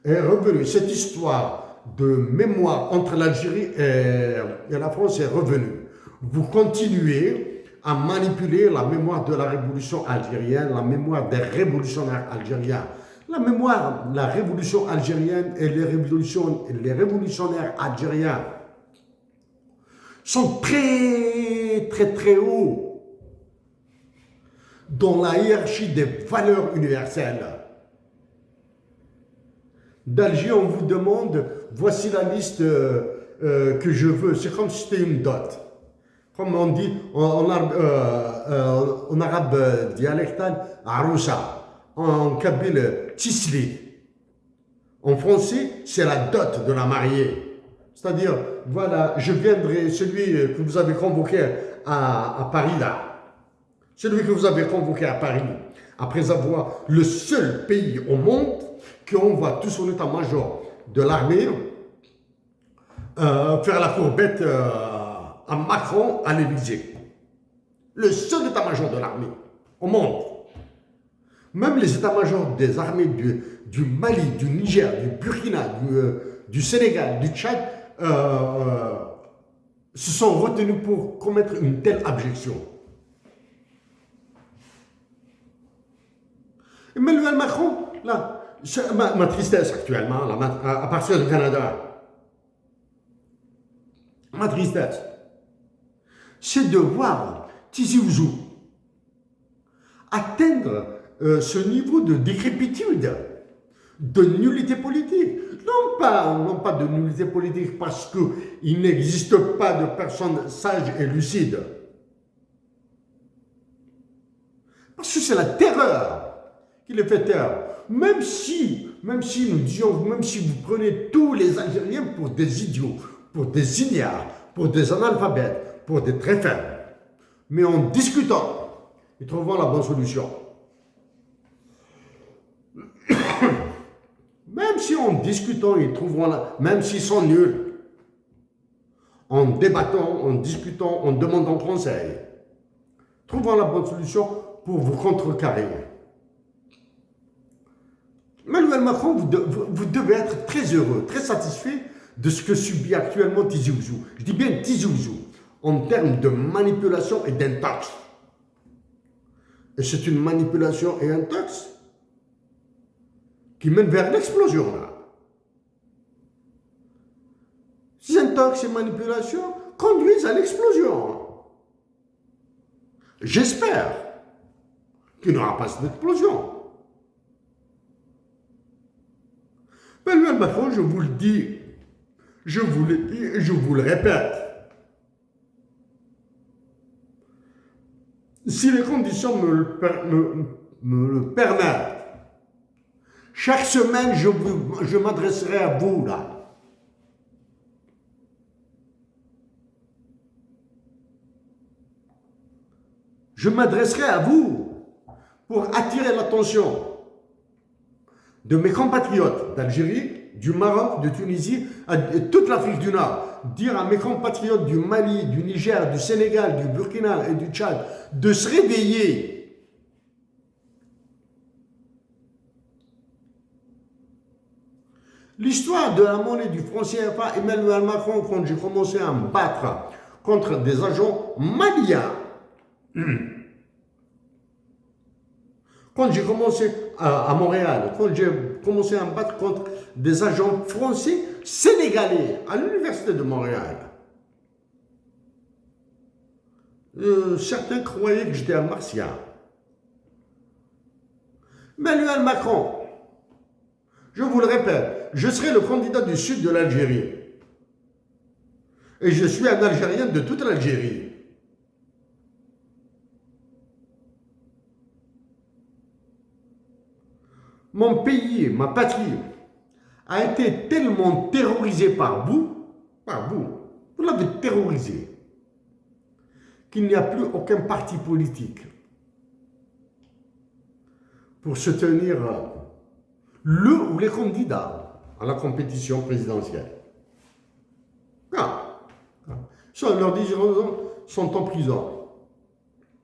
est revenue. Cette histoire de mémoire entre l'Algérie et la France est revenue. Vous continuez à manipuler la mémoire de la révolution algérienne, la mémoire des révolutionnaires algériens. La révolution algérienne et les révolutionnaires algériens sont très, très, très hauts dans la hiérarchie des valeurs universelles. D'Alger, on vous demande, voici la liste que je veux. C'est comme si c'était une dot. Comme on dit en arabe dialectal, Aroussa. En kabyle, Tisli. En français, c'est la dot de la mariée. C'est-à-dire, voilà, je viendrai, celui que vous avez convoqué à Paris, là. Celui que vous avez convoqué à Paris, après avoir le seul pays au monde qui envoie tout son état-major de l'armée faire la courbette à Macron à l'Élysée. Le seul état-major de l'armée au monde. Même les états-majors des armées du Mali, du Niger, du Burkina, du Sénégal, du Tchad se sont retenus pour commettre une telle abjection. Emmanuel Macron, là, ma tristesse actuellement, là, à partir du Canada, ma tristesse, c'est de voir Tizi Ouzou atteindre ce niveau de décrépitude, de nullité politique. Non pas de nullité politique parce qu'il n'existe pas de personnes sages et lucides. Parce que c'est la terreur qui les fait taire. Même si nous disions, même si vous prenez tous les Algériens pour des idiots, pour des ignares, pour des analphabètes, pour des très faibles, mais en discutant, ils trouveront la bonne solution. Même si en discutant, ils trouveront même s'ils sont nuls, en débattant, en discutant, en demandant conseil, trouveront la bonne solution pour vous contrecarrer. Emmanuel Macron, vous devez être très heureux, très satisfait de ce que subit actuellement Tizi Ouzou. Je dis bien Tizi Ouzou, en termes de manipulation et d'intox. Et c'est une manipulation et un intox qui mène vers l'explosion, là. Ces intox et manipulations conduisent à l'explosion. J'espère qu'il n'y aura pas cette explosion. Emmanuel Macron, je vous le dis, je vous le dis et je vous le répète. Si les conditions me le permettent, chaque semaine, je m'adresserai à vous, là. Je m'adresserai à vous pour attirer l'attention de mes compatriotes d'Algérie, du Maroc, de Tunisie, de toute l'Afrique du Nord. Dire à mes compatriotes du Mali, du Niger, du Sénégal, du Burkina et du Tchad de se réveiller. L'histoire de la monnaie du franc CFA, Emmanuel Macron, quand j'ai commencé à me battre contre des agents maliens, quand j'ai commencé à Montréal, quand j'ai commencé à me battre contre des agents français sénégalais à l'université de Montréal, certains croyaient que j'étais un martien. Emmanuel Macron, je vous le répète, je serai le candidat du sud de l'Algérie. Et je suis un Algérien de toute l'Algérie. Mon pays, ma patrie, a été tellement terrorisé par vous l'avez terrorisé, qu'il n'y a plus aucun parti politique pour soutenir le ou les candidats à la compétition présidentielle. Leurs dirigeants sont en prison.